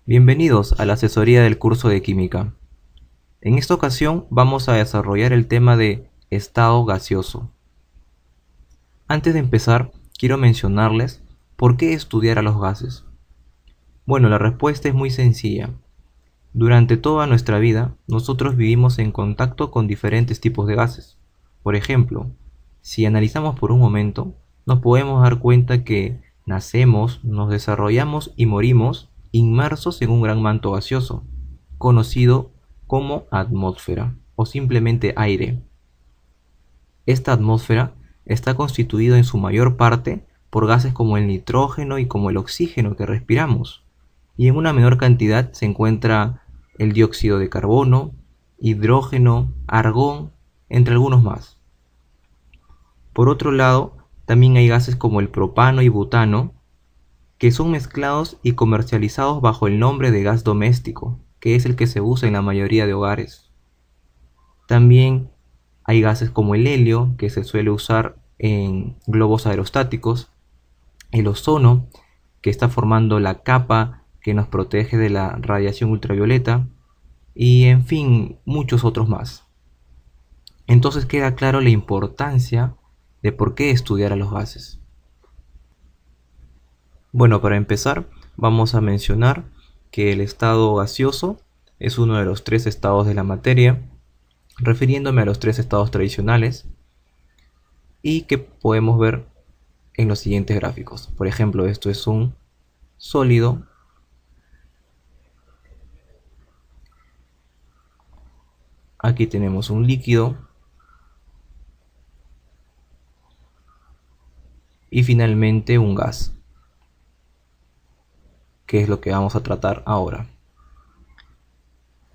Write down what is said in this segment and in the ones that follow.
Bienvenidos a la asesoría del curso de química. En esta ocasión vamos a desarrollar el tema de estado gaseoso. Antes de empezar, quiero mencionarles por qué estudiar a los gases. Bueno, la respuesta es muy sencilla. Durante toda nuestra vida, nosotros vivimos en contacto con diferentes tipos de gases. Por ejemplo, si analizamos por un momento, nos podemos dar cuenta que nacemos, nos desarrollamos y morimos inmersos en un gran manto gaseoso, conocido como atmósfera o simplemente aire. Esta atmósfera está constituida en su mayor parte por gases como el nitrógeno y como el oxígeno que respiramos, y en una menor cantidad se encuentra el dióxido de carbono, hidrógeno, argón, entre algunos más. Por otro lado, también hay gases como el propano y butano, que son mezclados y comercializados bajo el nombre de gas doméstico, que es el que se usa en la mayoría de hogares. También hay gases como el helio, que se suele usar en globos aerostáticos, el ozono, que está formando la capa que nos protege de la radiación ultravioleta, y en fin, muchos otros más. Entonces queda claro la importancia de por qué estudiar a los gases. Bueno, para empezar, vamos a mencionar que el estado gaseoso es uno de los tres estados de la materia, refiriéndome a los tres estados tradicionales y que podemos ver en los siguientes gráficos. Por ejemplo, esto es un sólido, aquí tenemos un líquido y finalmente un gas, que es lo que vamos a tratar ahora.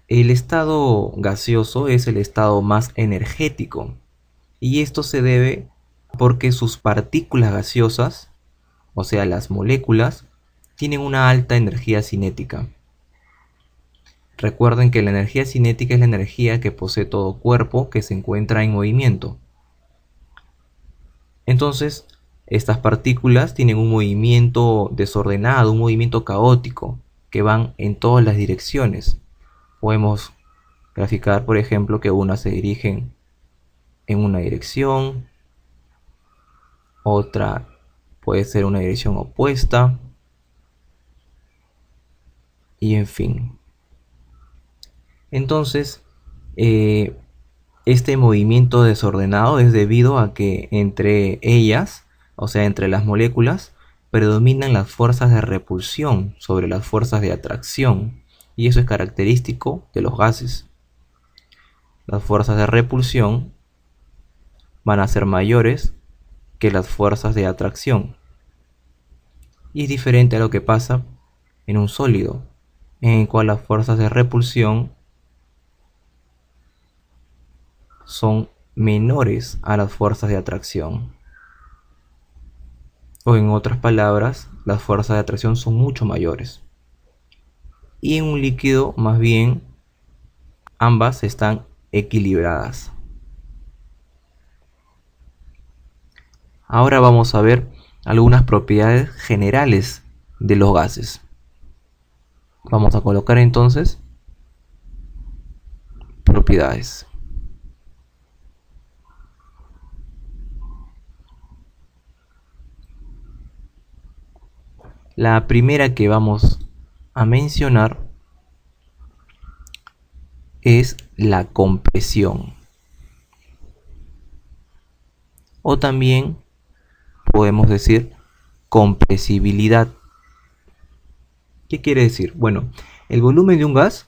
El estado gaseoso es el estado más energético y esto se debe porque sus partículas gaseosas, o sea las moléculas, tienen una alta energía cinética. Recuerden que la energía cinética es la energía que posee todo cuerpo que se encuentra en movimiento. Entonces, estas partículas tienen un movimiento desordenado, un movimiento caótico, que van en todas las direcciones. Podemos graficar, por ejemplo, que unas se dirigen en una dirección, otra puede ser una dirección opuesta, y en fin. Entonces, este movimiento desordenado es debido a que entre ellas, o sea, entre las moléculas, predominan las fuerzas de repulsión sobre las fuerzas de atracción, y eso es característico de los gases. Las fuerzas de repulsión van a ser mayores que las fuerzas de atracción, y es diferente a lo que pasa en un sólido, en el cual las fuerzas de repulsión son menores a las fuerzas de atracción. O en otras palabras, las fuerzas de atracción son mucho mayores. Y en un líquido, más bien, ambas están equilibradas. Ahora vamos a ver algunas propiedades generales de los gases. Vamos a colocar entonces propiedades. La primera que vamos a mencionar es la compresión. O también podemos decir compresibilidad. ¿Qué quiere decir? Bueno, el volumen de un gas,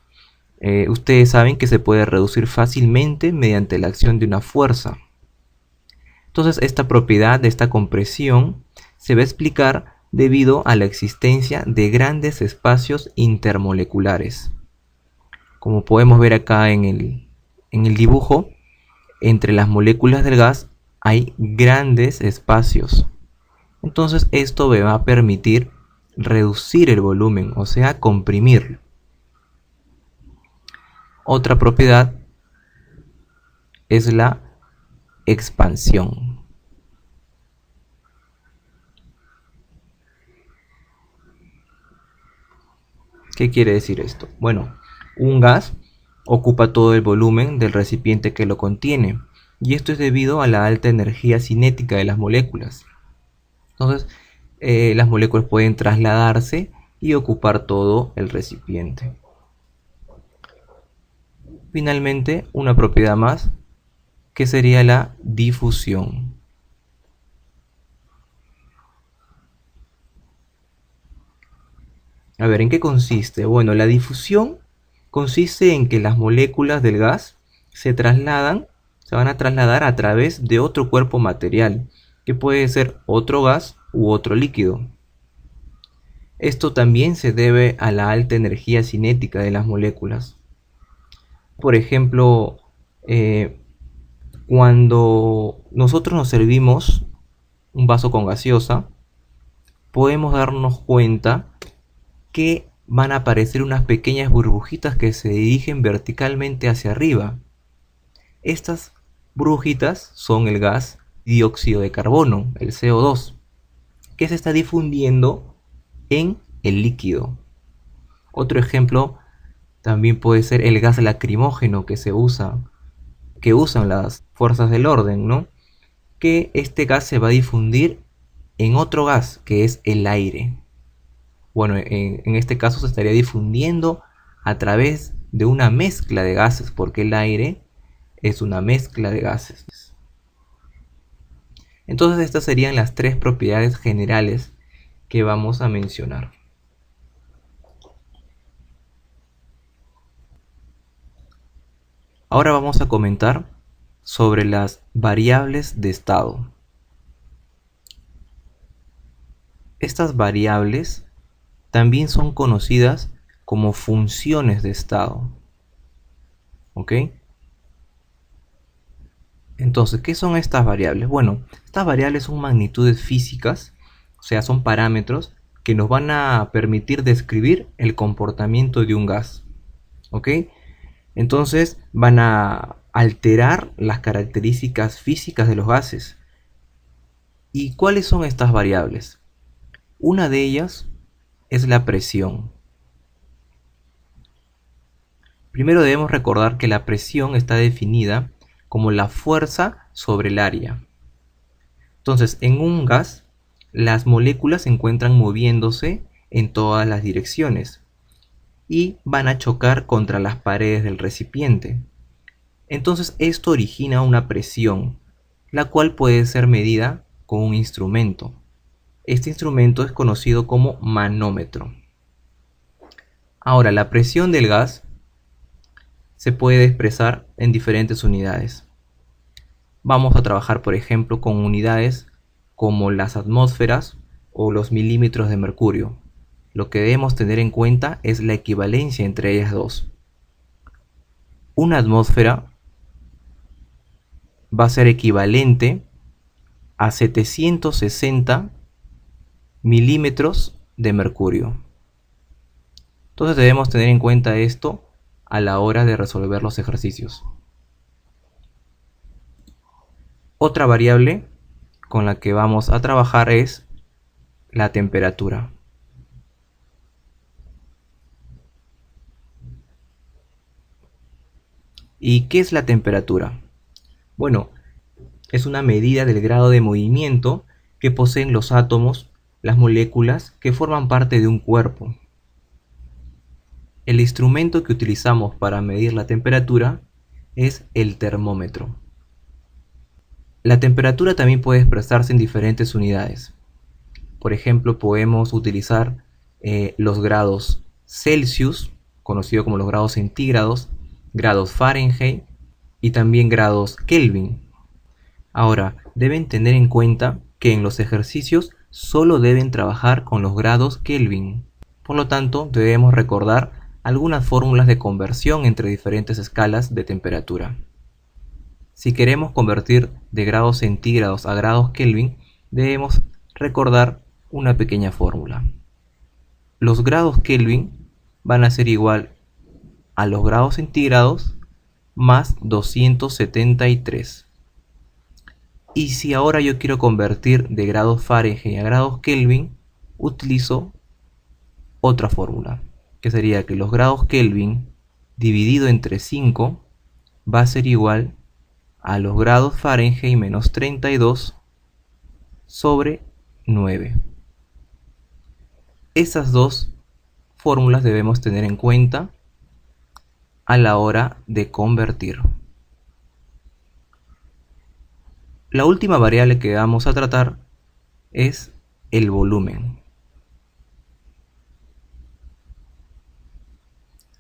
ustedes saben que se puede reducir fácilmente mediante la acción de una fuerza. Entonces, esta propiedad de esta compresión se va a explicar debido a la existencia de grandes espacios intermoleculares. Como podemos ver acá en el dibujo, entre las moléculas del gas hay grandes espacios. Entonces, esto me va a permitir reducir el volumen, o sea, comprimirlo. Otra propiedad es la expansión. ¿Qué quiere decir esto? Bueno, un gas ocupa todo el volumen del recipiente que lo contiene, y esto es debido a la alta energía cinética de las moléculas. Entonces, las moléculas pueden trasladarse y ocupar todo el recipiente. Finalmente, una propiedad más, que sería la difusión. A ver, ¿en qué consiste? Bueno, la difusión consiste en que las moléculas del gas se van a trasladar a través de otro cuerpo material, que puede ser otro gas u otro líquido. Esto también se debe a la alta energía cinética de las moléculas. Por ejemplo, cuando nosotros nos servimos un vaso con gaseosa, podemos darnos cuenta que van a aparecer unas pequeñas burbujitas que se dirigen verticalmente hacia arriba. Estas burbujitas son el gas dióxido de carbono, el CO2, que se está difundiendo en el líquido. Otro ejemplo también puede ser el gas lacrimógeno que usan las fuerzas del orden, ¿no? Que este gas se va a difundir en otro gas, que es el aire. Bueno, en este caso se estaría difundiendo a través de una mezcla de gases, porque el aire es una mezcla de gases. Entonces estas serían las tres propiedades generales que vamos a mencionar. Ahora vamos a comentar sobre las variables de estado. Estas variables también son conocidas como funciones de estado. ¿Ok? Entonces, ¿qué son estas variables? Bueno, estas variables son magnitudes físicas, o sea, son parámetros que nos van a permitir describir el comportamiento de un gas. ¿Ok? Entonces, van a alterar las características físicas de los gases. ¿Y cuáles son estas variables? Una de ellas es la presión. Primero debemos recordar que la presión está definida como la fuerza sobre el área. Entonces, en un gas, las moléculas se encuentran moviéndose en todas las direcciones y van a chocar contra las paredes del recipiente. Entonces, esto origina una presión, la cual puede ser medida con un instrumento. Este instrumento es conocido como manómetro. Ahora, la presión del gas se puede expresar en diferentes unidades. Vamos a trabajar, por ejemplo, con unidades como las atmósferas o los milímetros de mercurio. Lo que debemos tener en cuenta es la equivalencia entre ellas dos. Una atmósfera va a ser equivalente a 760 milímetros de mercurio. Entonces debemos tener en cuenta esto a la hora de resolver los ejercicios. Otra variable con la que vamos a trabajar es la temperatura. ¿Y qué es la temperatura? Bueno, es una medida del grado de movimiento que poseen los átomos, las moléculas que forman parte de un cuerpo. El instrumento que utilizamos para medir la temperatura es el termómetro. La temperatura también puede expresarse en diferentes unidades. Por ejemplo, podemos utilizar los grados Celsius, conocido como los grados centígrados, grados Fahrenheit y también grados Kelvin. Ahora, deben tener en cuenta que en los ejercicios solo deben trabajar con los grados Kelvin. Por lo tanto, debemos recordar algunas fórmulas de conversión entre diferentes escalas de temperatura. Si queremos convertir de grados centígrados a grados Kelvin, debemos recordar una pequeña fórmula. Los grados Kelvin van a ser igual a los grados centígrados más 273. Y si ahora yo quiero convertir de grados Fahrenheit a grados Kelvin, utilizo otra fórmula. que sería que los grados Kelvin dividido entre 5 va a ser igual a los grados Fahrenheit menos 32 sobre 9. Esas dos fórmulas debemos tener en cuenta a la hora de convertir. La última variable que vamos a tratar es el volumen.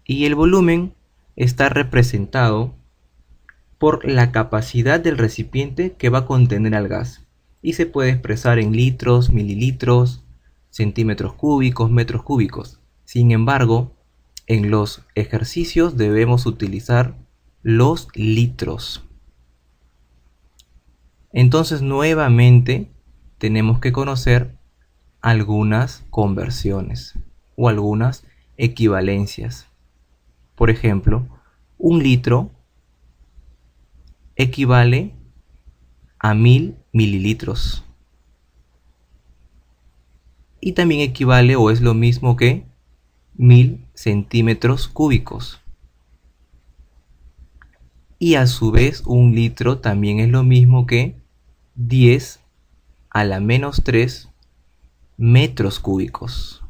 Y el volumen está representado por la capacidad del recipiente que va a contener al gas y se puede expresar en litros, mililitros, centímetros cúbicos, metros cúbicos. Sin embargo, en los ejercicios debemos utilizar los litros. Entonces, nuevamente tenemos que conocer algunas conversiones o algunas equivalencias. Por ejemplo, un litro equivale a 1000 mililitros. Y también equivale o es lo mismo que 1000 centímetros cúbicos. Y a su vez un litro también es lo mismo que 10 a la menos 3 metros cúbicos.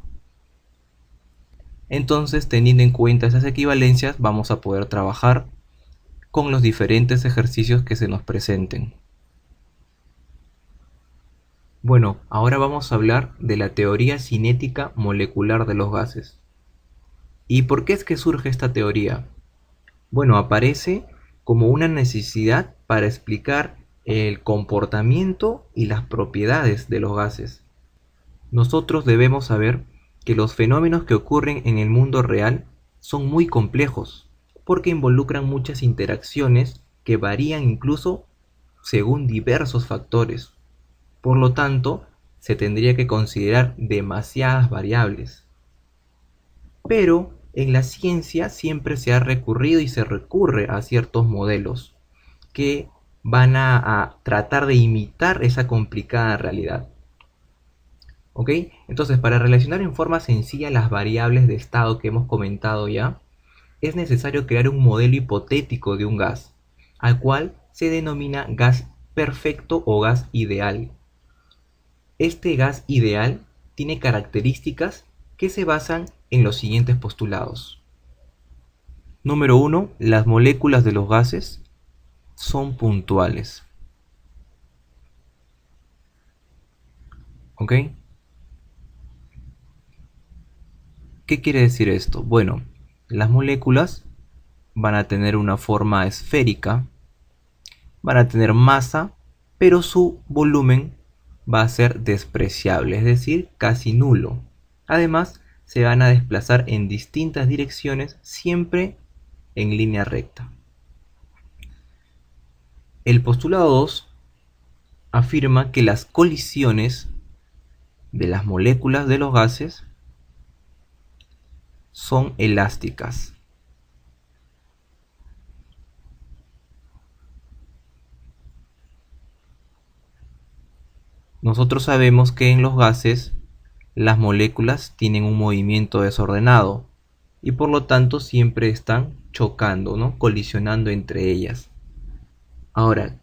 Entonces, teniendo en cuenta esas equivalencias, vamos a poder trabajar con los diferentes ejercicios que se nos presenten. Bueno, ahora vamos a hablar de la teoría cinética molecular de los gases. ¿Y por qué es que surge esta teoría? Bueno, aparece como una necesidad para explicar el comportamiento y las propiedades de los gases. Nosotros debemos saber que los fenómenos que ocurren en el mundo real son muy complejos, porque involucran muchas interacciones que varían incluso según diversos factores. Por lo tanto, se tendría que considerar demasiadas variables. Pero en la ciencia siempre se ha recurrido y se recurre a ciertos modelos que van a tratar de imitar esa complicada realidad. ¿Ok? Entonces, para relacionar en forma sencilla las variables de estado que hemos comentado ya, es necesario crear un modelo hipotético de un gas, al cual se denomina gas perfecto o gas ideal. Este gas ideal tiene características que se basan en los siguientes postulados. Número 1. Las moléculas de los gases son puntuales. ¿Ok? ¿Qué quiere decir esto? Bueno, las moléculas van a tener una forma esférica, van a tener masa, pero su volumen va a ser despreciable, es decir, casi nulo. Además, se van a desplazar en distintas direcciones, siempre en línea recta. El postulado 2 afirma que las colisiones de las moléculas de los gases son elásticas. Nosotros sabemos que en los gases las moléculas tienen un movimiento desordenado y por lo tanto siempre están chocando, ¿no? Colisionando entre ellas. Ahora,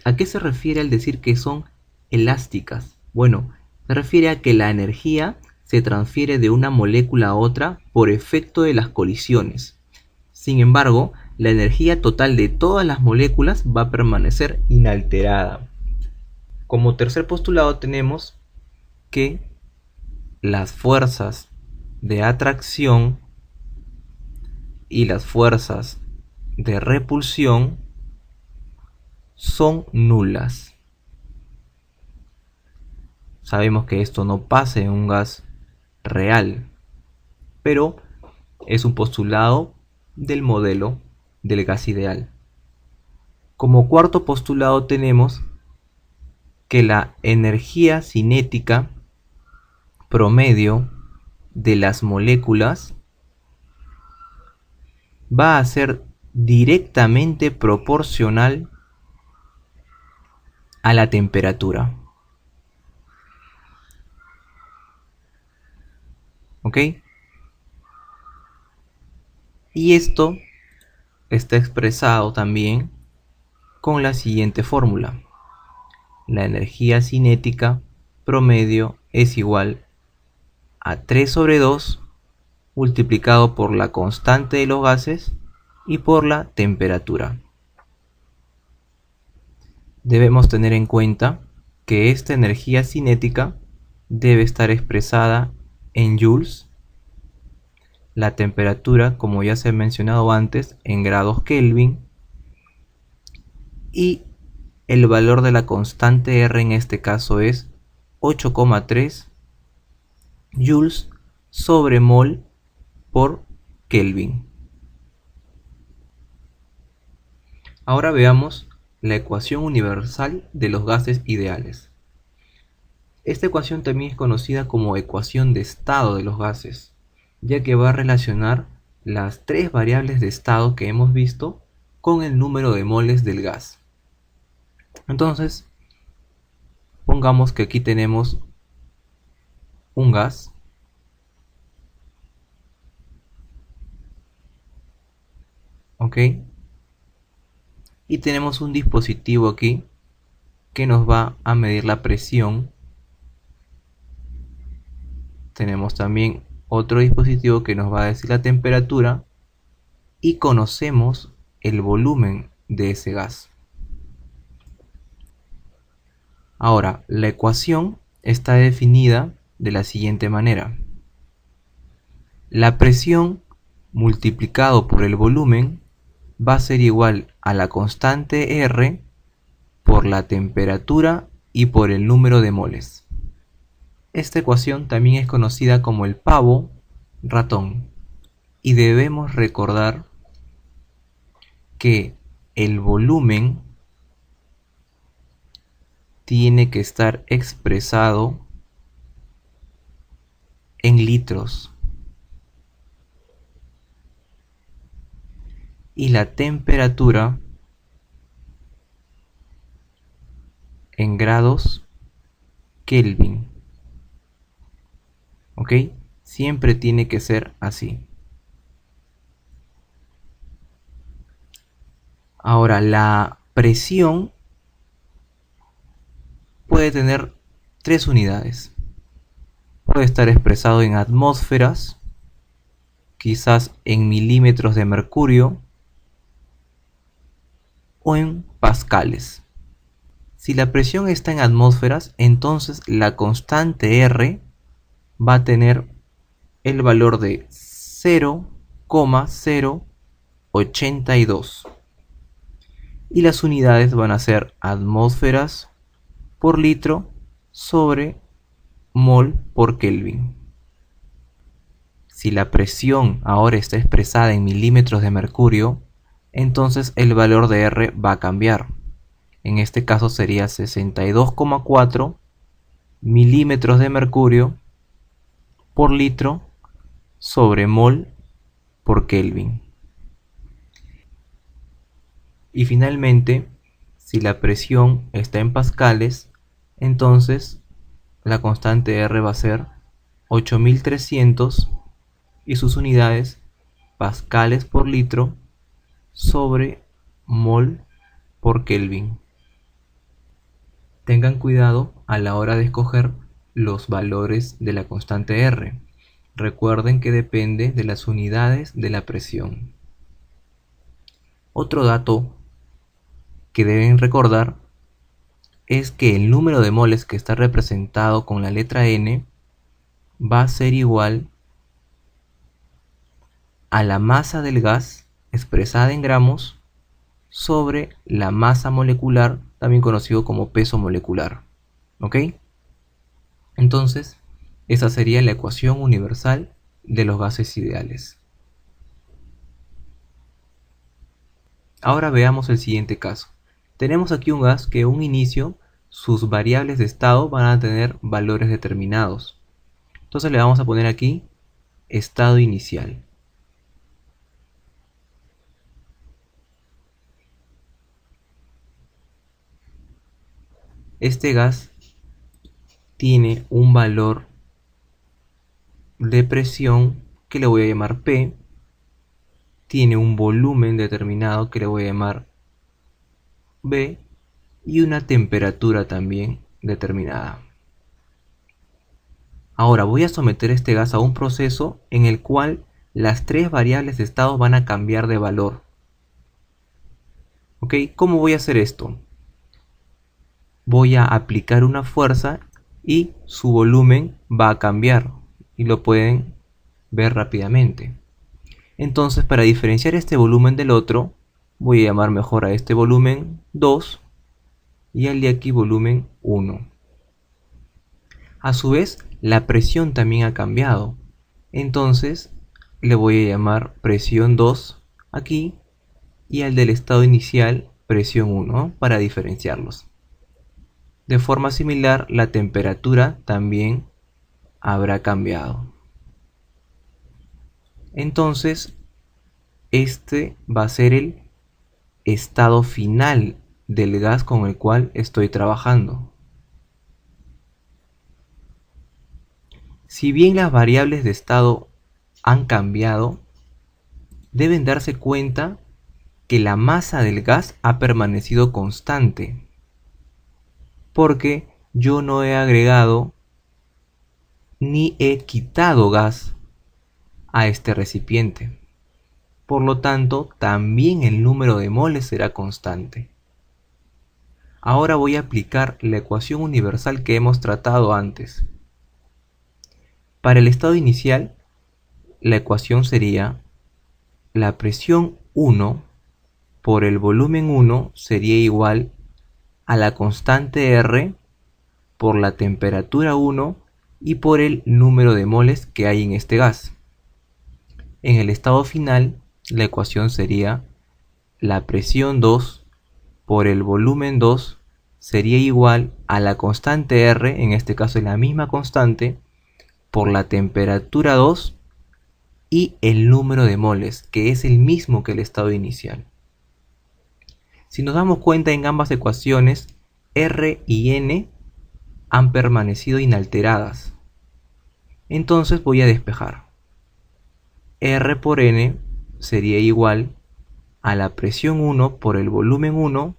¿a qué se refiere al decir que son elásticas? Bueno, se refiere a que la energía se transfiere de una molécula a otra por efecto de las colisiones. Sin embargo, la energía total de todas las moléculas va a permanecer inalterada. Como tercer postulado tenemos que las fuerzas de atracción y las fuerzas de repulsión son nulas. Sabemos que esto no pasa en un gas real, pero es un postulado del modelo del gas ideal. Como cuarto postulado tenemos que la energía cinética promedio de las moléculas va a ser directamente proporcional a la temperatura. ¿Ok? Y esto está expresado también con la siguiente fórmula. La energía cinética promedio es igual a 3 sobre 2 multiplicado por la constante de los gases y por la temperatura. Debemos tener en cuenta que esta energía cinética debe estar expresada en joules, la temperatura, como ya se ha mencionado antes, en grados Kelvin, y el valor de la constante R en este caso es 8,3 joules sobre mol por Kelvin. Ahora veamos la ecuación universal de los gases ideales. Esta ecuación también es conocida como ecuación de estado de los gases, ya que va a relacionar las tres variables de estado que hemos visto con el número de moles del gas. Entonces, pongamos que aquí tenemos un gas ¿ok? Y tenemos un dispositivo aquí que nos va a medir la presión. Tenemos también otro dispositivo que nos va a decir la temperatura y conocemos el volumen de ese gas. Ahora, la ecuación está definida de la siguiente manera. La presión multiplicado por el volumen va a ser igual a la constante R por la temperatura y por el número de moles. Esta ecuación también es conocida como el pavo ratón y debemos recordar que el volumen tiene que estar expresado en litros y la temperatura en grados Kelvin. ¿Ok? Siempre tiene que ser así. Ahora, la presión puede tener tres unidades. Puede estar expresado en atmósferas, quizás en milímetros de mercurio o en pascales. Si la presión está en atmósferas, entonces la constante R va a tener el valor de 0,082 y las unidades van a ser atmósferas por litro sobre mol por Kelvin. Si la presión ahora está expresada en milímetros de mercurio, entonces el valor de R va a cambiar. En este caso sería 62,4 milímetros de mercurio por litro sobre mol por Kelvin. Y finalmente, si la presión está en pascales, entonces la constante R va a ser 8300 y sus unidades pascales por litro sobre mol por Kelvin. Tengan cuidado a la hora de escoger los valores de la constante R. Recuerden que depende de las unidades de la presión. Otro dato que deben recordar es que el número de moles que está representado con la letra N va a ser igual a la masa del gas expresada en gramos sobre la masa molecular, también conocido como peso molecular. ¿Ok? Entonces, esa sería la ecuación universal de los gases ideales. Ahora veamos el siguiente caso. Tenemos aquí un gas que en un inicio sus variables de estado van a tener valores determinados. Entonces le vamos a poner aquí estado inicial. Este gas tiene un valor de presión que le voy a llamar P tiene un volumen determinado que le voy a llamar B y una temperatura también determinada. Ahora voy a someter este gas a un proceso en el cual las tres variables de estado van a cambiar de valor. ¿Ok? ¿Cómo voy a hacer esto? Voy a aplicar una fuerza y su volumen va a cambiar y lo pueden ver rápidamente. Entonces, para diferenciar este volumen del otro, voy a llamar mejor a este volumen 2 y al de aquí volumen 1. A su vez, la presión también ha cambiado. Entonces, le voy a llamar presión 2 aquí y al del estado inicial presión 1 para diferenciarlos. De forma similar, la temperatura también habrá cambiado. Entonces, este va a ser el estado final del gas con el cual estoy trabajando. Si bien las variables de estado han cambiado, deben darse cuenta que la masa del gas ha permanecido constante, porque yo no he agregado ni he quitado gas a este recipiente. Por lo tanto, también el número de moles será constante. Ahora voy a aplicar la ecuación universal que hemos tratado antes. Para el estado inicial, la ecuación sería la presión 1 por el volumen 1 sería igual a la constante R por la temperatura 1 y por el número de moles que hay en este gas. En el estado final, la ecuación sería la presión 2 por el volumen 2 sería igual a la constante R, en este caso es la misma constante, por la temperatura 2 y el número de moles, que es el mismo que el estado inicial. Si nos damos cuenta, en ambas ecuaciones, R y N han permanecido inalteradas. Entonces voy a despejar. R por N sería igual a la presión 1 por el volumen 1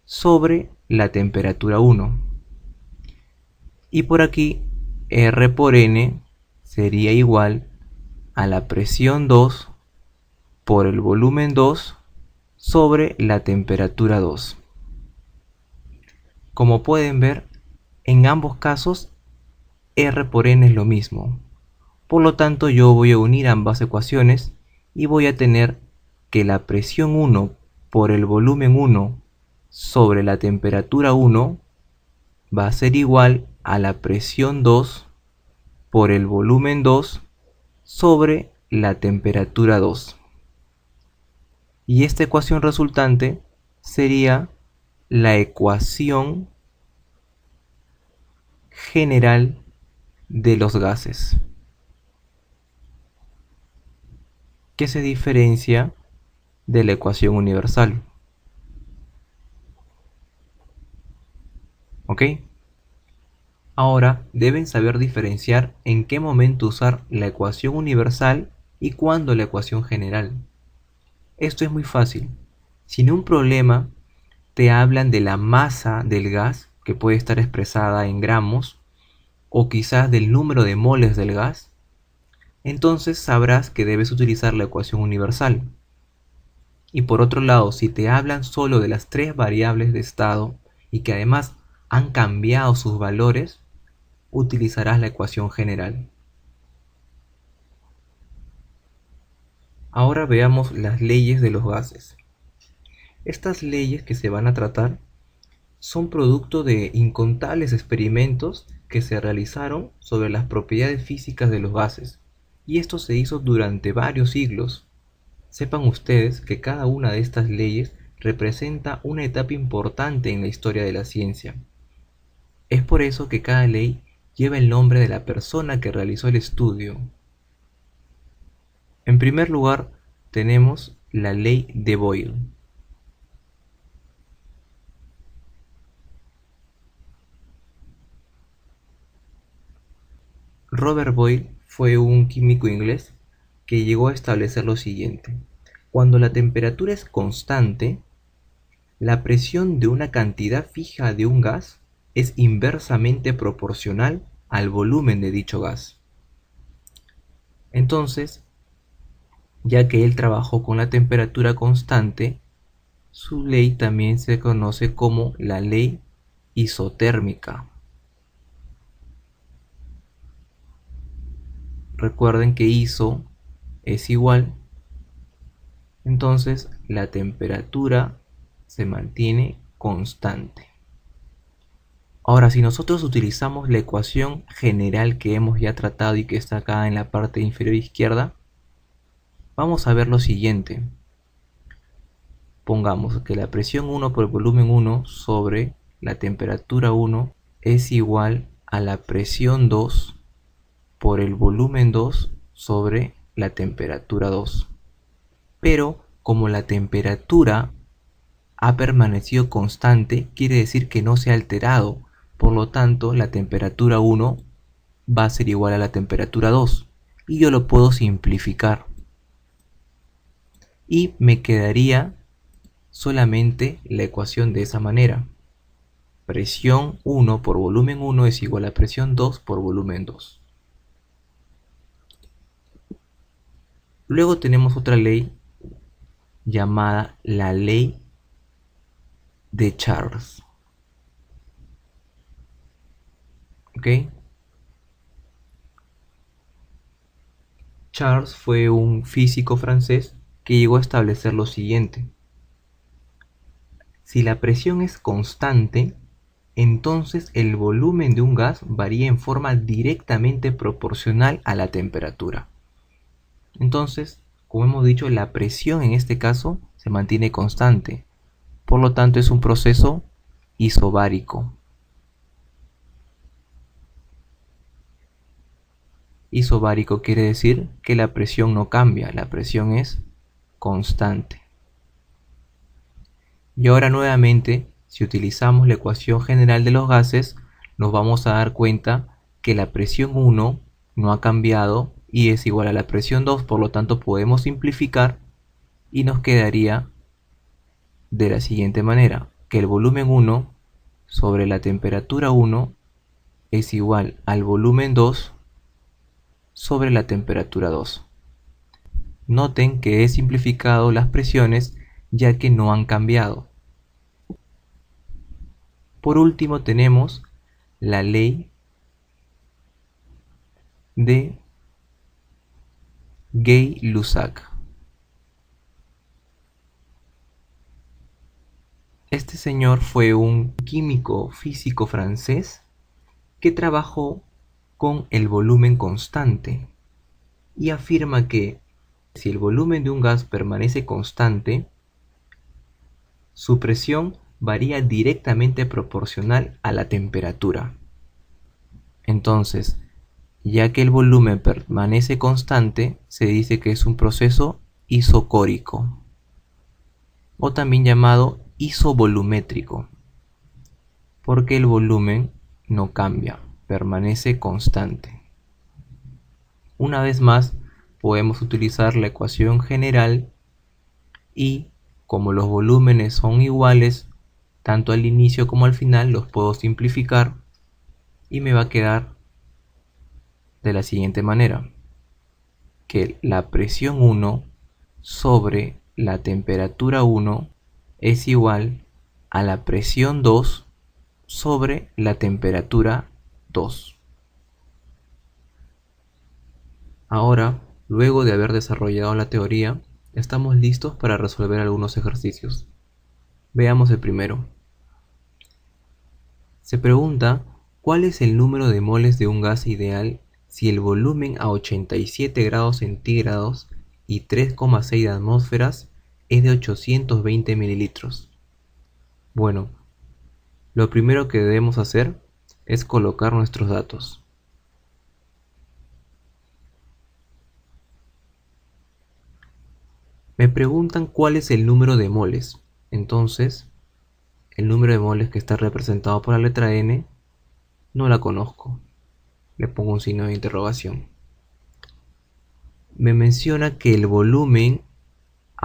sobre la temperatura 1. Y por aquí, R por N sería igual a la presión 2 por el volumen 2 sobre la temperatura 2. Como pueden ver, en ambos casos R por N es lo mismo. Por lo tanto, yo voy a unir ambas ecuaciones y voy a tener que la presión 1 por el volumen 1 sobre la temperatura 1 va a ser igual a la presión 2 por el volumen 2 sobre la temperatura 2. Y esta ecuación resultante sería la ecuación general de los gases, que se diferencia de la ecuación universal. ¿Ok? Ahora deben saber diferenciar en qué momento usar la ecuación universal y cuándo la ecuación general. Esto es muy fácil. Si en un problema te hablan de la masa del gas, que puede estar expresada en gramos, o quizás del número de moles del gas, entonces sabrás que debes utilizar la ecuación universal. Y por otro lado, si te hablan solo de las tres variables de estado y que además han cambiado sus valores, utilizarás la ecuación general. Ahora veamos las leyes de los gases. Estas leyes que se van a tratar son producto de incontables experimentos que se realizaron sobre las propiedades físicas de los gases, y esto se hizo durante varios siglos. Sepan ustedes que cada una de estas leyes representa una etapa importante en la historia de la ciencia. Es por eso que cada ley lleva el nombre de la persona que realizó el estudio. En primer lugar, tenemos la ley de Boyle. Robert Boyle fue un químico inglés que llegó a establecer lo siguiente: Cuando la temperatura es constante, la presión de una cantidad fija de un gas es inversamente proporcional al volumen de dicho gas. Entonces, ya que él trabajó con la temperatura constante, su ley también se conoce como la ley isotérmica. Recuerden que iso es igual, entonces la temperatura se mantiene constante. Ahora, si nosotros utilizamos la ecuación general que hemos ya tratado y que está acá en la parte inferior izquierda, vamos a ver lo siguiente. Pongamos que la presión 1 por el volumen 1 sobre la temperatura 1 es igual a la presión 2 por el volumen 2 sobre la temperatura 2. Pero como la temperatura ha permanecido constante, quiere decir que no se ha alterado. Por lo tanto, la temperatura 1 va a ser igual a la temperatura 2. Y yo lo puedo simplificar. Y me quedaría solamente la ecuación de esa manera. Presión 1 por volumen 1 es igual a presión 2 por volumen 2. Luego tenemos otra ley llamada la ley de Charles. ¿Ok? Charles fue un físico francés que llegó a establecer lo siguiente. Si la presión es constante, entonces el volumen de un gas varía en forma directamente proporcional a la temperatura. Entonces, como hemos dicho, la presión en este caso se mantiene constante. Por lo tanto, es un proceso isobárico. Isobárico quiere decir que la presión no cambia, la presión es constante. Y ahora nuevamente, si utilizamos la ecuación general de los gases, nos vamos a dar cuenta que la presión 1 no ha cambiado y es igual a la presión 2, por lo tanto podemos simplificar y nos quedaría de la siguiente manera, que el volumen 1 sobre la temperatura 1 es igual al volumen 2 sobre la temperatura 2. Noten que he simplificado las presiones ya que no han cambiado. Por último tenemos la ley de Gay-Lussac. Este señor fue un químico físico francés que trabajó con el volumen constante y afirma que si el volumen de un gas permanece constante, su presión varía directamente proporcional a la temperatura. Entonces, ya que el volumen permanece constante, se dice que es un proceso isocórico, o también llamado isovolumétrico, porque el volumen no cambia, permanece constante. Una vez más, podemos utilizar la ecuación general y, como los volúmenes son iguales, tanto al inicio como al final, los puedo simplificar y me va a quedar de la siguiente manera, que la presión 1 sobre la temperatura 1 es igual a la presión 2 sobre la temperatura 2. Ahora, luego de haber desarrollado la teoría, estamos listos para resolver algunos ejercicios. Veamos el primero. Se pregunta, ¿cuál es el número de moles de un gas ideal si el volumen a 87 grados centígrados y 3,6 atmósferas es de 820 mililitros? Bueno, lo primero que debemos hacer es colocar nuestros datos. Me preguntan cuál es el número de moles. Entonces, el número de moles que está representado por la letra N no la conozco. Le pongo un signo de interrogación. Me menciona que el volumen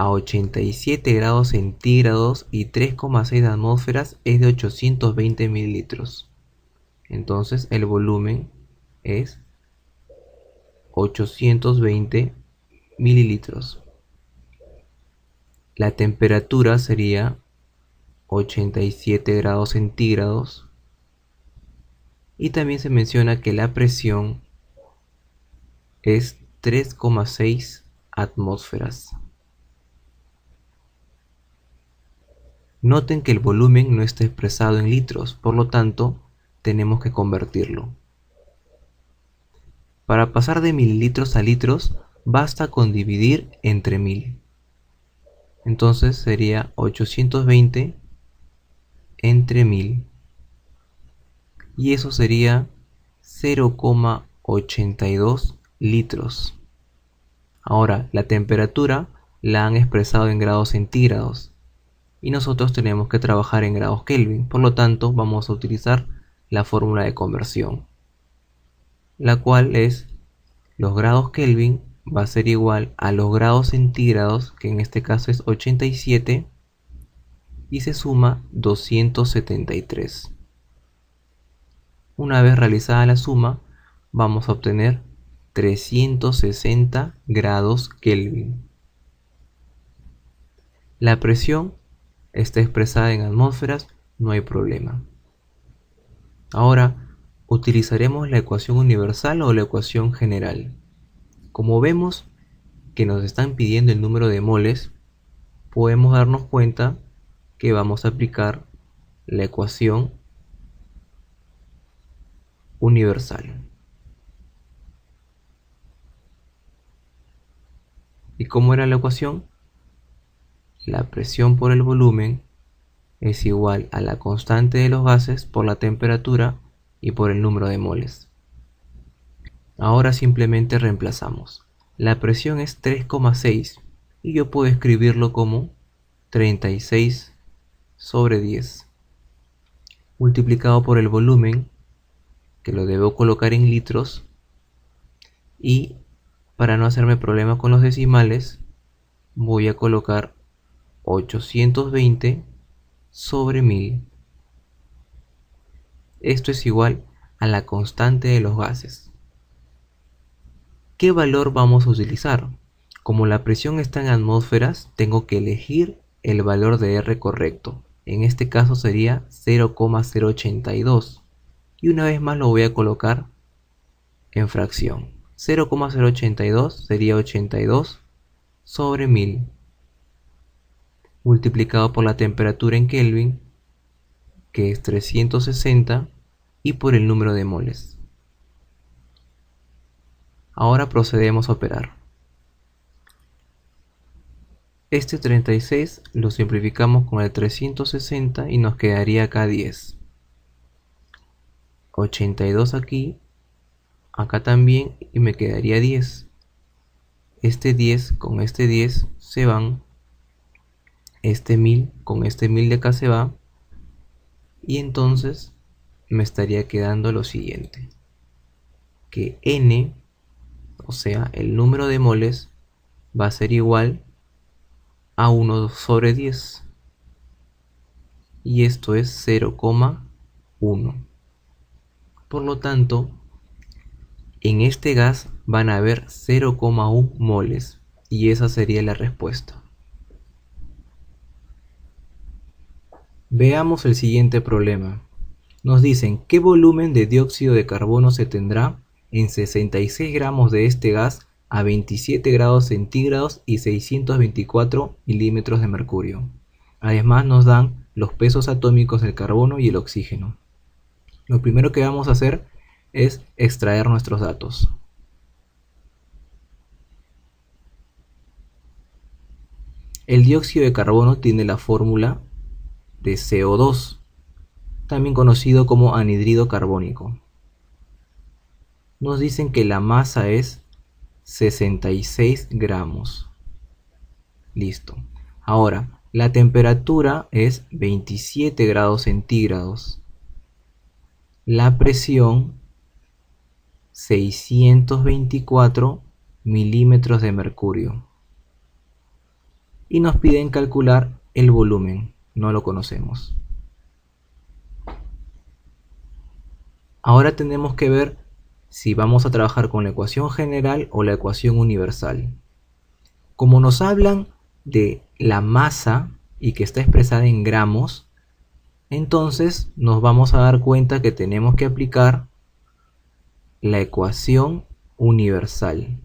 a 87 grados centígrados y 3,6 atmósferas es de 820 mililitros. Entonces el volumen es 820 mililitros. La temperatura sería 87 grados centígrados. Y también se menciona que la presión es 3,6 atmósferas. Noten que el volumen no está expresado en litros, por lo tanto, tenemos que convertirlo. Para pasar de mililitros a litros, basta con dividir entre 1000. Entonces sería 820 entre 1000. Y eso sería 0,82 litros. Ahora, la temperatura la han expresado en grados centígrados. Y nosotros tenemos que trabajar en grados Kelvin. Por lo tanto, vamos a utilizar la fórmula de conversión, la cual es los grados Kelvin va a ser igual a los grados centígrados, que en este caso es 87, y se suma 273. Una vez realizada la suma, vamos a obtener 360 grados Kelvin. La presión está expresada en atmósferas, no hay problema. Ahora, utilizaremos la ecuación universal o la ecuación general. Como vemos que nos están pidiendo el número de moles, podemos darnos cuenta que vamos a aplicar la ecuación universal. ¿Y cómo era la ecuación? La presión por el volumen es igual a la constante de los gases por la temperatura y por el número de moles. Ahora simplemente reemplazamos. La presión es 3,6 y yo puedo escribirlo como 36 sobre 10 multiplicado por el volumen, que lo debo colocar en litros, y para no hacerme problema con los decimales voy a colocar 820 sobre 1000. Esto es igual a la constante de los gases. ¿Qué valor vamos a utilizar? Como la presión está en atmósferas, tengo que elegir el valor de R correcto. En este caso sería 0,082. Y una vez más lo voy a colocar en fracción. 0,082 sería 82 sobre 1000. Multiplicado por la temperatura en Kelvin, que es 360, y por el número de moles. Ahora procedemos a operar. Este 36 lo simplificamos con el 360 y nos quedaría acá 10. 82 aquí, acá también, y me quedaría 10. Este 10 con este 10 se van. Este 1000 con este 1000 de acá se va. Y entonces me estaría quedando lo siguiente. Que N, o sea, el número de moles, va a ser igual a 1 sobre 10. Y esto es 0,1. Por lo tanto, en este gas van a haber 0,1 moles. Y esa sería la respuesta. Veamos el siguiente problema. Nos dicen qué volumen de dióxido de carbono se tendrá en 66 gramos de este gas a 27 grados centígrados y 624 milímetros de mercurio. Además nos dan los pesos atómicos del carbono y el oxígeno. Lo primero que vamos a hacer es extraer nuestros datos. El dióxido de carbono tiene la fórmula de CO2, también conocido como anhídrido carbónico. Nos dicen que la masa es 66 gramos. Listo. Ahora, la temperatura es 27 grados centígrados. La presión 624 milímetros de mercurio. y nos piden calcular el volumen. No lo conocemos. Ahora tenemos que ver si vamos a trabajar con la ecuación general o la ecuación universal. Como nos hablan de la masa y que está expresada en gramos, entonces nos vamos a dar cuenta que tenemos que aplicar la ecuación universal,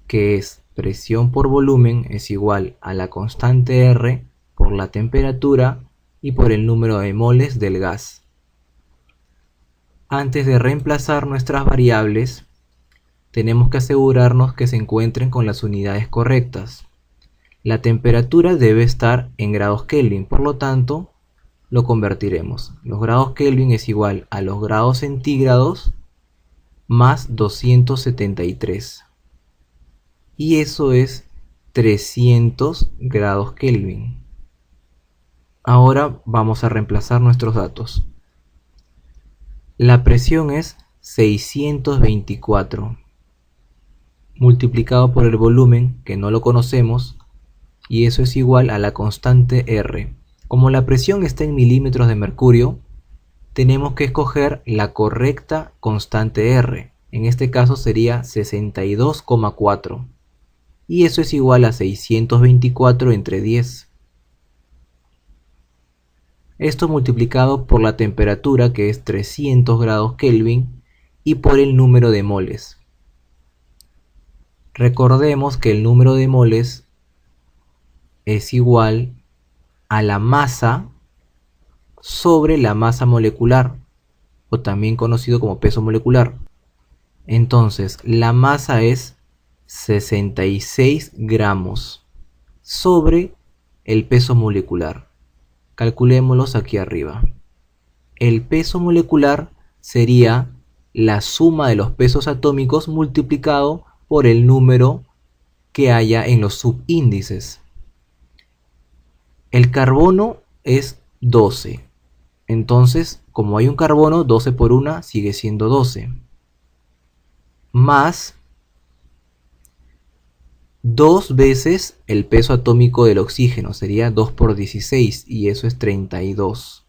que es presión por volumen es igual a la constante R por la temperatura y por el número de moles del gas. Antes de reemplazar nuestras variables, tenemos que asegurarnos que se encuentren con las unidades correctas. La temperatura debe estar en grados Kelvin, por lo tanto, lo convertiremos. Los grados Kelvin es igual a los grados centígrados más 273. Y eso es 300 grados Kelvin. Ahora vamos a reemplazar nuestros datos. La presión es 624 multiplicado por el volumen, que no lo conocemos, y eso es igual a la constante R. Como la presión está en milímetros de mercurio, tenemos que escoger la correcta constante R. En este caso sería 62,4. Y eso es igual a 624 entre 10. Esto multiplicado por la temperatura, que es 300 grados Kelvin, y por el número de moles. Recordemos que el número de moles es igual a la masa sobre la masa molecular, o también conocido como peso molecular. Entonces, la masa es 66 gramos sobre el peso molecular. Calculémoslos aquí arriba. El peso molecular sería la suma de los pesos atómicos multiplicado por el número que haya en los subíndices. El carbono es 12. Entonces, como hay un carbono, 12 por 1 sigue siendo 12. Más 2 veces el peso atómico del oxígeno, sería 2 por 16, y eso es 32.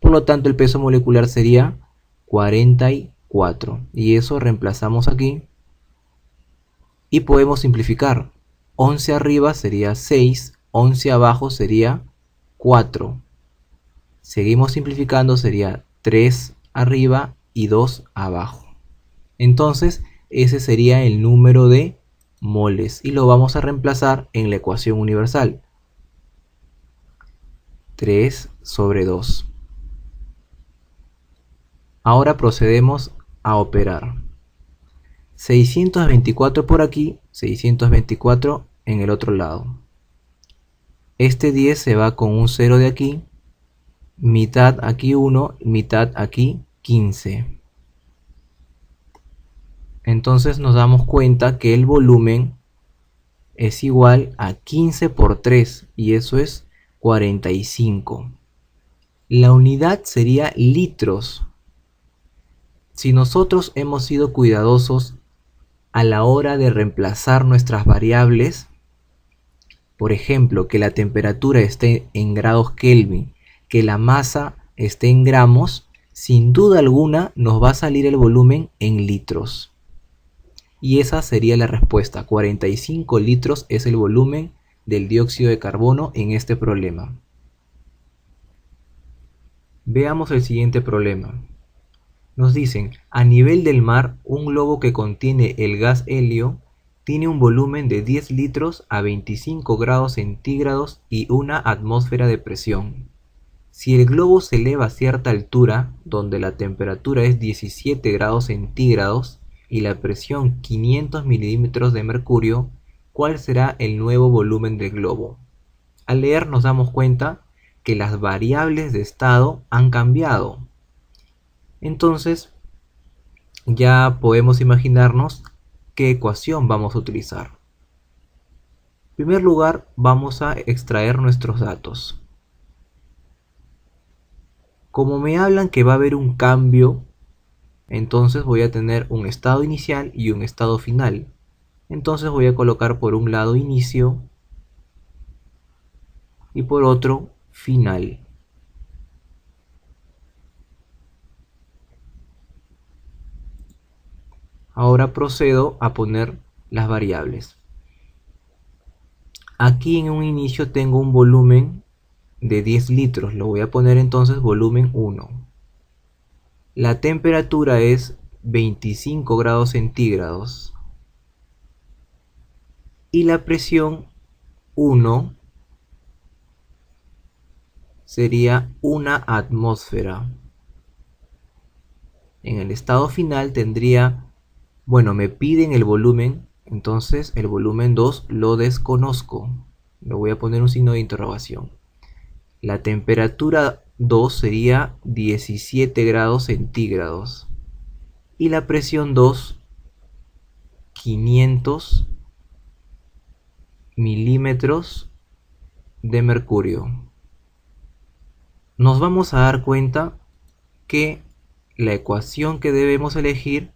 Por lo tanto, el peso molecular sería 44. Y eso reemplazamos aquí. Y podemos simplificar. 11 arriba sería 6, 11 abajo sería 4. Seguimos simplificando, sería 3 arriba y 2 abajo. Entonces, ese sería el número de moles y lo vamos a reemplazar en la ecuación universal. 3 sobre 2. Ahora procedemos a operar. 624 por aquí, 624 en el otro lado. Este 10 se va con un 0 de aquí, mitad aquí 1, mitad aquí 15. Entonces nos damos cuenta que el volumen es igual a 15 por 3 y eso es 45. La unidad sería litros. Si nosotros hemos sido cuidadosos a la hora de reemplazar nuestras variables, por ejemplo, que la temperatura esté en grados Kelvin, que la masa esté en gramos, sin duda alguna nos va a salir el volumen en litros. Y esa sería la respuesta. 45 litros es el volumen del dióxido de carbono en este problema. Veamos el siguiente problema. Nos dicen, a nivel del mar, un globo que contiene el gas helio tiene un volumen de 10 litros a 25 grados centígrados y una atmósfera de presión. Si el globo se eleva a cierta altura, donde la temperatura es 17 grados centígrados y la presión 500 milímetros de mercurio, ¿cuál será el nuevo volumen del globo? Al leer nos damos cuenta que las variables de estado han cambiado. Entonces, ya podemos imaginarnos qué ecuación vamos a utilizar. En primer lugar, vamos a extraer nuestros datos. Como me hablan que va a haber un cambio, entonces voy a tener un estado inicial y un estado final. Entonces voy a colocar por un lado inicio y por otro final. Ahora procedo a poner las variables. Aquí en un inicio tengo un volumen de 10 litros. Lo voy a poner entonces volumen 1. La temperatura es 25 grados centígrados. Y la presión 1 sería una atmósfera. En el estado final tendría, bueno, me piden el volumen, entonces el volumen 2 lo desconozco. Le voy a poner un signo de interrogación. La temperatura 2 sería 17 grados centígrados. Y la presión 2, 500 milímetros de mercurio. Nos vamos a dar cuenta que la ecuación que debemos elegir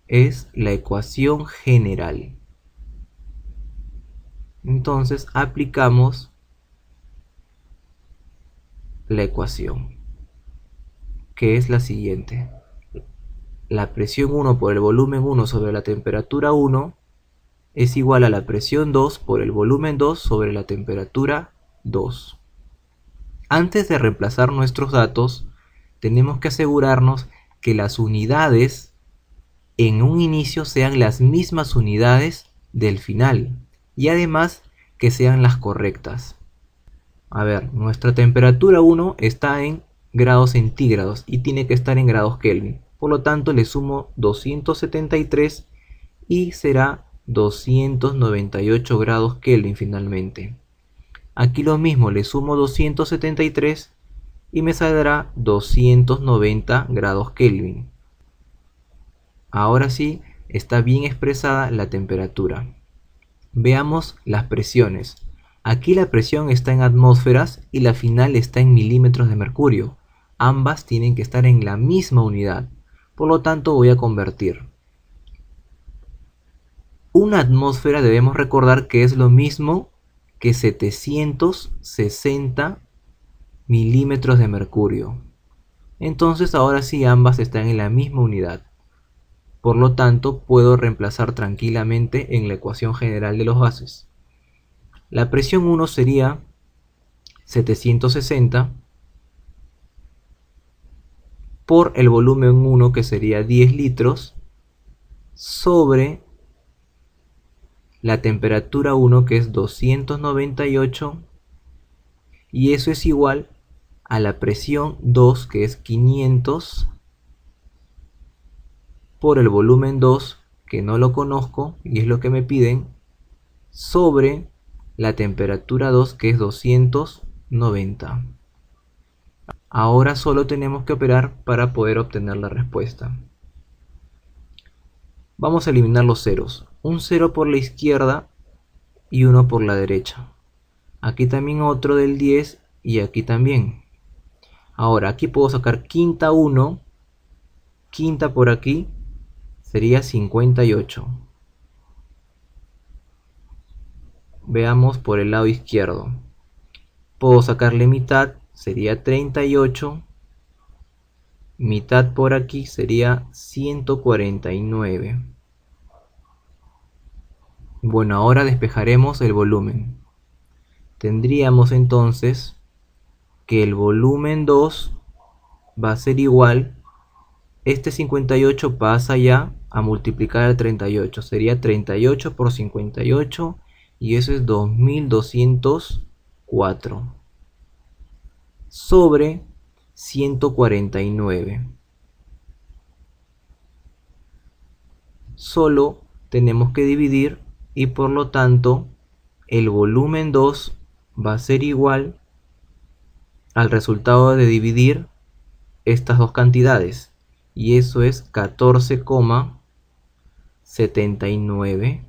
es la ecuación general. Entonces aplicamos la ecuación, que es la siguiente. La presión 1 por el volumen 1 sobre la temperatura 1 es igual a la presión 2 por el volumen 2 sobre la temperatura 2. Antes de reemplazar nuestros datos, tenemos que asegurarnos que las unidades en un inicio sean las mismas unidades del final y además que sean las correctas. A ver, nuestra temperatura 1 está en grados centígrados y tiene que estar en grados Kelvin. Por lo tanto, le sumo 273 y será 298 grados Kelvin finalmente. Aquí lo mismo, le sumo 273 y me saldrá 290 grados Kelvin. Ahora sí, está bien expresada la temperatura. Veamos las presiones. Aquí la presión está en atmósferas y la final está en milímetros de mercurio. Ambas tienen que estar en la misma unidad. Por lo tanto, voy a convertir. Una atmósfera debemos recordar que es lo mismo que 760 milímetros de mercurio. Entonces ahora sí ambas están en la misma unidad. Por lo tanto, puedo reemplazar tranquilamente en la ecuación general de los gases. La presión 1 sería 760 por el volumen 1, que sería 10 litros, sobre la temperatura 1, que es 298, y eso es igual a la presión 2, que es 500, por el volumen 2, que no lo conozco y es lo que me piden, sobre la temperatura 2, que es 290. Ahora solo tenemos que operar para poder obtener la respuesta. Vamos a eliminar los ceros. Un 0 por la izquierda y uno por la derecha. Aquí también otro del 10 y aquí también. Ahora aquí puedo sacar quinta 1, quinta por aquí sería 58. Veamos por el lado izquierdo. Puedo sacarle mitad, sería 38. Mitad por aquí sería 149. Bueno, ahora despejaremos el volumen. Tendríamos entonces que el volumen 2 va a ser igual, este 58 pasa ya a multiplicar al 38, sería 38 por 58 y eso es 2204 sobre 149. Solo tenemos que dividir y por lo tanto el volumen 2 va a ser igual al resultado de dividir estas dos cantidades, y eso es 14,79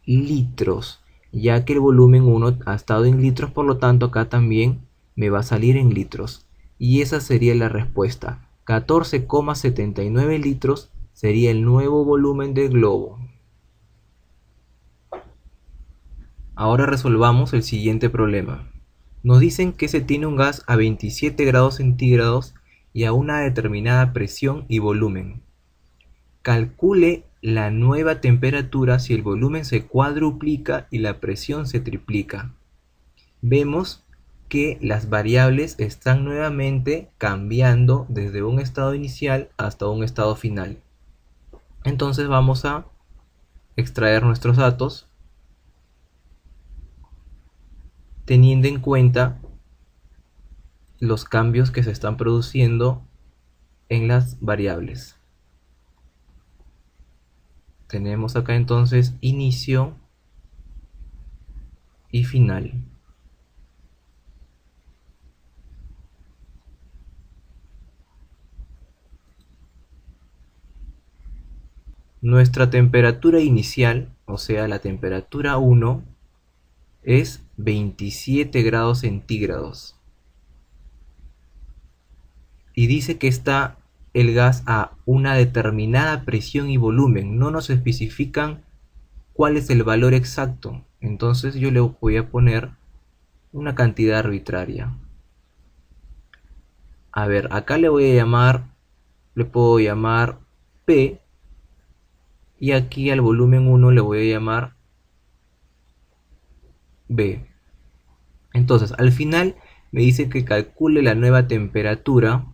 litros, ya que el volumen 1 ha estado en litros, por lo tanto acá también me va a salir en litros, y esa sería la respuesta. 14,79 litros sería el nuevo volumen del globo. Ahora resolvamos el siguiente problema. Nos dicen que se tiene un gas a 27 grados centígrados y a una determinada presión y volumen. Calcule la nueva temperatura si el volumen se cuadruplica y la presión se triplica. Vemos que las variables están nuevamente cambiando desde un estado inicial hasta un estado final. Entonces vamos a extraer nuestros datos teniendo en cuenta los cambios que se están produciendo en las variables. Tenemos acá entonces inicio y final. Nuestra temperatura inicial, o sea la temperatura 1, es 27 grados centígrados. Y dice que está el gas a una determinada presión y volumen. No nos especifican cuál es el valor exacto. Entonces yo le voy a poner una cantidad arbitraria. A ver, acá le puedo llamar P. Y aquí al volumen 1 le voy a llamar B. Entonces, al final me dice que calcule la nueva temperatura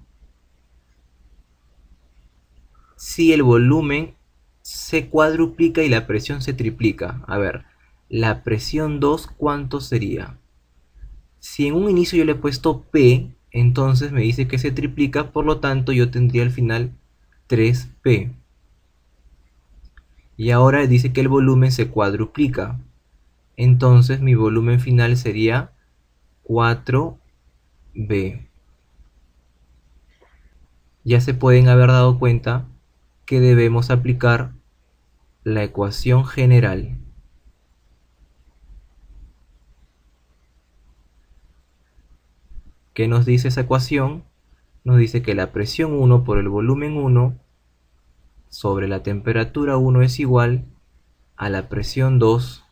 si el volumen se cuadruplica y la presión se triplica. A ver, la presión 2, ¿cuánto sería? Si en un inicio yo le he puesto P, entonces me dice que se triplica, por lo tanto yo tendría al final 3P. Y ahora dice que el volumen se cuadruplica. Entonces mi volumen final sería 4B. Ya se pueden haber dado cuenta que debemos aplicar la ecuación general. ¿Qué nos dice esa ecuación? Nos dice que la presión 1 por el volumen 1 sobre la temperatura 1 es igual a la presión 2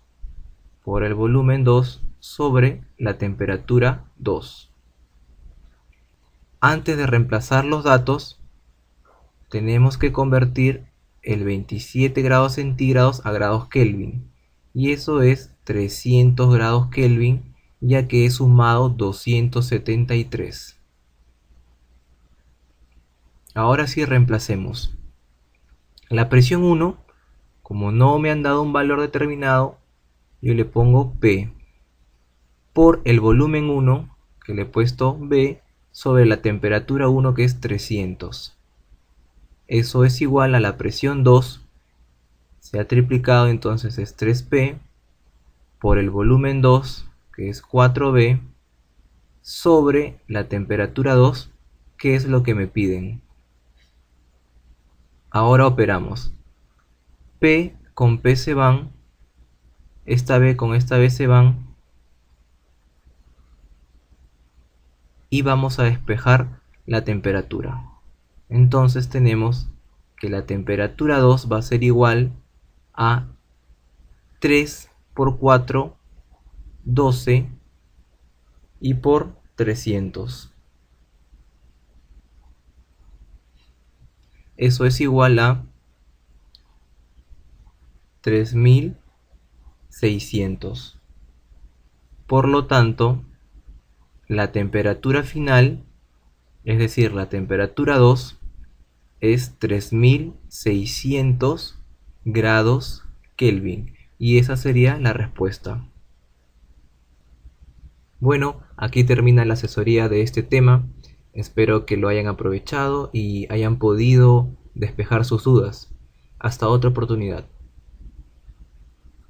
por el volumen 2 sobre la temperatura 2. Antes de reemplazar los datos, tenemos que convertir el 27 grados centígrados a grados Kelvin. Y eso es 300 grados Kelvin, ya que he sumado 273. Ahora sí reemplacemos. La presión 1, como no me han dado un valor determinado, yo le pongo P por el volumen 1, que le he puesto B, sobre la temperatura 1, que es 300. Eso es igual a la presión 2, se ha triplicado, entonces es 3P, por el volumen 2, que es 4B, sobre la temperatura 2, que es lo que me piden. Ahora operamos. P con P se van, esta B con esta B se van, y vamos a despejar la temperatura. Entonces tenemos que la temperatura 2 va a ser igual a 3 por 4, 12, y por 300. Eso es igual a 3600. Por lo tanto, la temperatura final, es decir, la temperatura 2, es 3600 grados Kelvin. Y esa sería la respuesta. Bueno, aquí termina la asesoría de este tema. Espero que lo hayan aprovechado y hayan podido despejar sus dudas. Hasta otra oportunidad.